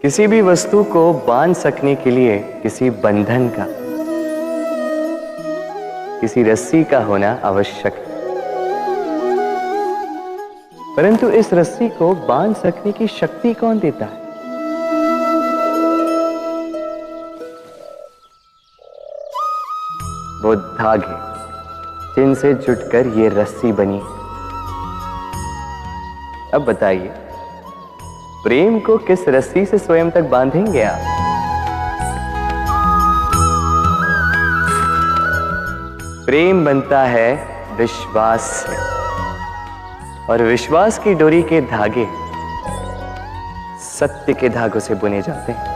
किसी भी वस्तु को बांध सकने के लिए किसी बंधन का, किसी रस्सी का होना आवश्यक है। परंतु इस रस्सी को बांध सकने की शक्ति कौन देता है? वो धागे जिनसे जुटकर ये रस्सी बनी। अब बताइए, प्रेम को किस रस्सी से स्वयं तक बांधेंगे आप? प्रेम बनता है विश्वास से, और विश्वास की डोरी के धागे सत्य के धागों से बुने जाते हैं।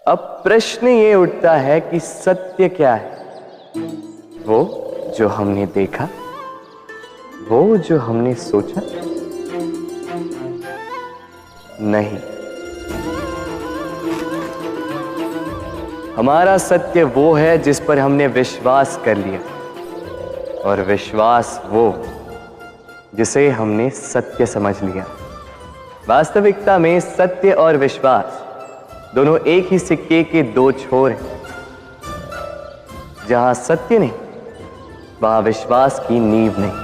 अब प्रश्न ये उठता है कि सत्य क्या है? वो जो हमने देखा, वो जो हमने सोचा? नहीं, हमारा सत्य वो है जिस पर हमने विश्वास कर लिया, और विश्वास वो जिसे हमने सत्य समझ लिया। वास्तविकता में सत्य और विश्वास दोनों एक ही सिक्के के दो छोर हैं। जहां सत्य नहीं, वहां विश्वास की नींव नहीं,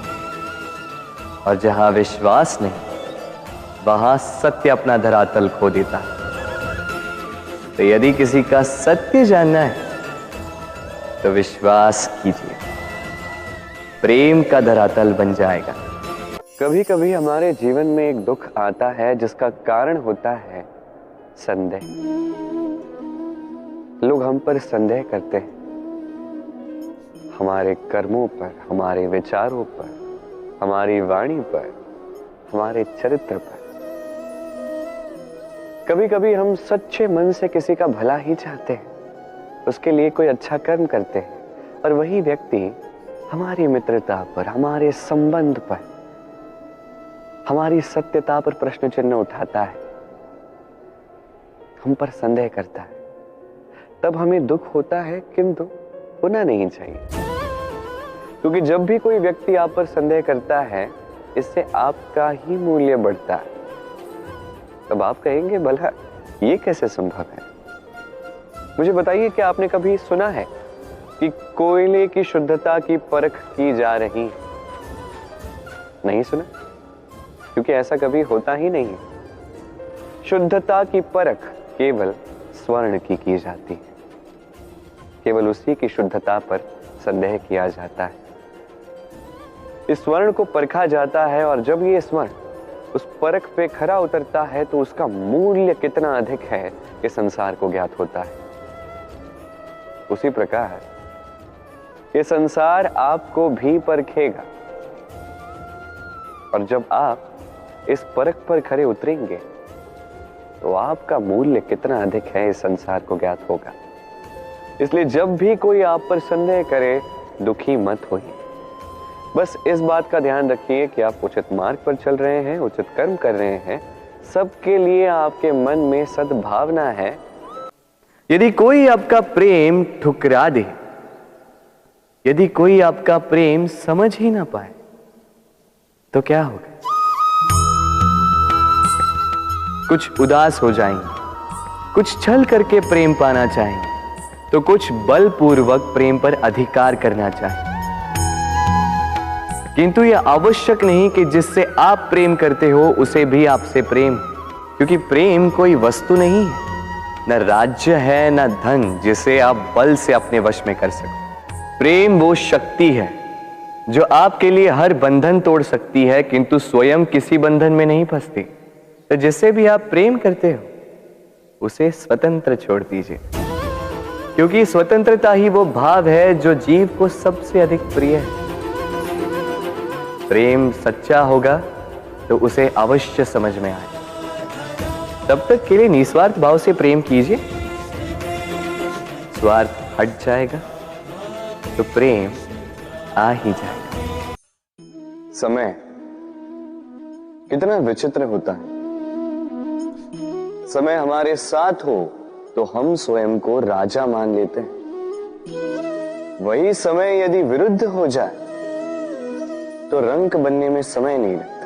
और जहां विश्वास नहीं, वहां सत्य अपना धरातल खो देता है। तो यदि किसी का सत्य जानना है तो विश्वास कीजिए, प्रेम का धरातल बन जाएगा। कभी कभी हमारे जीवन में एक दुख आता है जिसका कारण होता है संदेह। लोग हम पर संदेह करते हैं, हमारे कर्मों पर, हमारे विचारों पर, हमारी वाणी पर, हमारे चरित्र पर। कभी कभी हम सच्चे मन से किसी का भला ही चाहते हैं, उसके लिए कोई अच्छा कर्म करते हैं, और वही व्यक्ति हमारी मित्रता पर, हमारे संबंध पर, हमारी सत्यता पर प्रश्न चिन्ह उठाता है, हम पर संदेह करता है। तब हमें दुख होता है, किंतु होना नहीं चाहिए, क्योंकि जब भी कोई व्यक्ति आप पर संदेह करता है, इससे आपका ही मूल्य बढ़ता है। तब आप कहेंगे, भला ये कैसे संभव है? मुझे बताइए, क्या आपने कभी सुना है कि कोयले की शुद्धता की परख की जा रही है? नहीं सुना, क्योंकि ऐसा कभी होता ही नहीं। शुद्धता की परख केवल स्वर्ण की जाती है, केवल उसी की शुद्धता पर संदेह किया जाता है। इस स्वर्ण को परखा जाता है, और जब ये स्वर्ण उस परख पे खरा उतरता है तो उसका मूल्य कितना अधिक है ये संसार को ज्ञात होता है। उसी प्रकार ये संसार आपको भी परखेगा, और जब आप इस परख पर खरे उतरेंगे तो आपका मूल्य कितना अधिक है इस संसार को ज्ञात होगा। इसलिए जब भी कोई आप पर संदेह करे, दुखी मत होइए। बस इस बात का ध्यान रखिए कि आप उचित मार्ग पर चल रहे हैं, उचित कर्म कर रहे हैं, सबके लिए आपके मन में सद्भावना है। यदि कोई आपका प्रेम ठुकरा दे, यदि कोई आपका प्रेम समझ ही ना पाए, तो क्या होगा? कुछ उदास हो जाएंगे, कुछ छल करके प्रेम पाना चाहेंगे, तो कुछ बलपूर्वक प्रेम पर अधिकार करना चाहेंगे। किंतु यह आवश्यक नहीं कि जिससे आप प्रेम करते हो उसे भी आपसे प्रेम, क्योंकि प्रेम कोई वस्तु नहीं है, न राज्य है, न धन जिसे आप बल से अपने वश में कर सको। प्रेम वो शक्ति है जो आपके लिए हर बंधन तोड़ सकती है, किंतु स्वयं किसी बंधन में नहीं फंसती। तो जिससे भी आप प्रेम करते हो उसे स्वतंत्र छोड़ दीजिए, क्योंकि स्वतंत्रता ही वो भाव है जो जीव को सबसे अधिक प्रिय है। प्रेम सच्चा होगा तो उसे अवश्य समझ में आए। तब तक के लिए निस्वार्थ भाव से प्रेम कीजिए, स्वार्थ हट जाएगा तो प्रेम आ ही जाएगा। समय कितना विचित्र होता है। समय हमारे साथ हो तो हम स्वयं को राजा मान लेते हैं, वही समय यदि विरुद्ध हो जाए तो रंक बनने में समय नहीं लगता।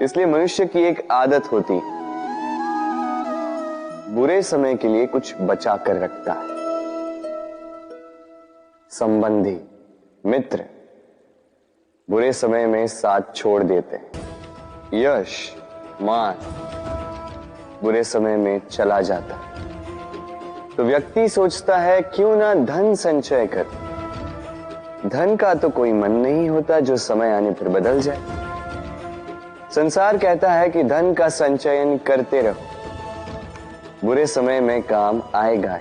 इसलिए मनुष्य की एक आदत होती है, बुरे समय के लिए कुछ बचा कर रखता है। संबंधी, मित्र बुरे समय में साथ छोड़ देते हैं। यश, मान बुरे समय में चला जाता है। तो व्यक्ति सोचता है क्यों ना धन संचय कर। धन का तो कोई मन नहीं होता जो समय आने पर बदल जाए। संसार कहता है कि धन का संचयन करते रहो, बुरे समय में काम आएगा।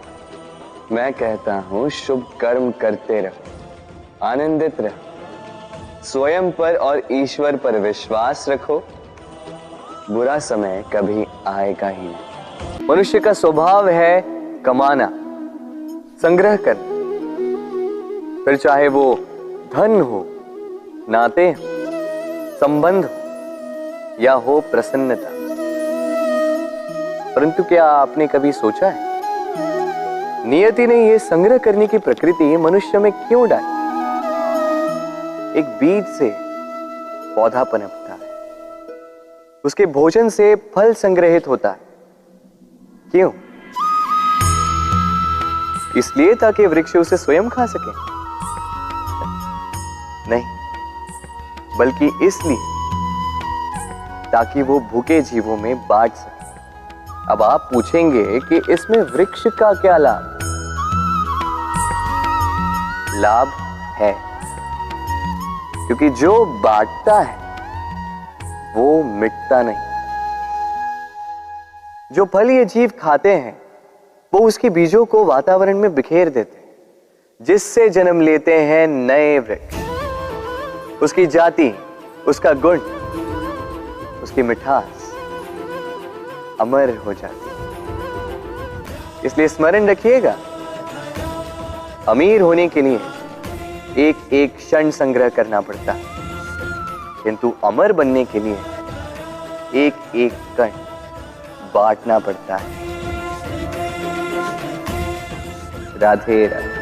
मैं कहता हूं शुभ कर्म करते रहो, आनंदित रहो, स्वयं पर और ईश्वर पर विश्वास रखो, बुरा समय कभी आएगा ही नहीं। मनुष्य का स्वभाव है कमाना, संग्रह करना, फिर चाहे वो धन हो, नाते हो, संबंध हो या हो प्रसन्नता। परंतु क्या आपने कभी सोचा है नियति ने यह संग्रह करने की प्रकृति मनुष्य में क्यों डाली? एक बीज से पौधा पनपता है, उसके भोजन से फल संग्रहित होता है। क्यों? इसलिए ताकि वृक्ष उसे स्वयं खा सके? नहीं, बल्कि इसलिए ताकि वो भूखे जीवों में बांट सके। अब आप पूछेंगे कि इसमें वृक्ष का क्या लाभ? लाभ है, क्योंकि जो बांटता है वो मिटता नहीं। जो फल ये जीव खाते हैं वो उसके बीजों को वातावरण में बिखेर देते हैं, जिससे जन्म लेते हैं नए वृक्ष। उसकी जाति, उसका गुण, उसकी मिठास अमर हो जाती है। इसलिए स्मरण रखिएगा, अमीर होने के लिए एक एक क्षण संग्रह करना पड़ता है, किंतु अमर बनने के लिए एक एक कण बांटना पड़ता है। राधे राधे।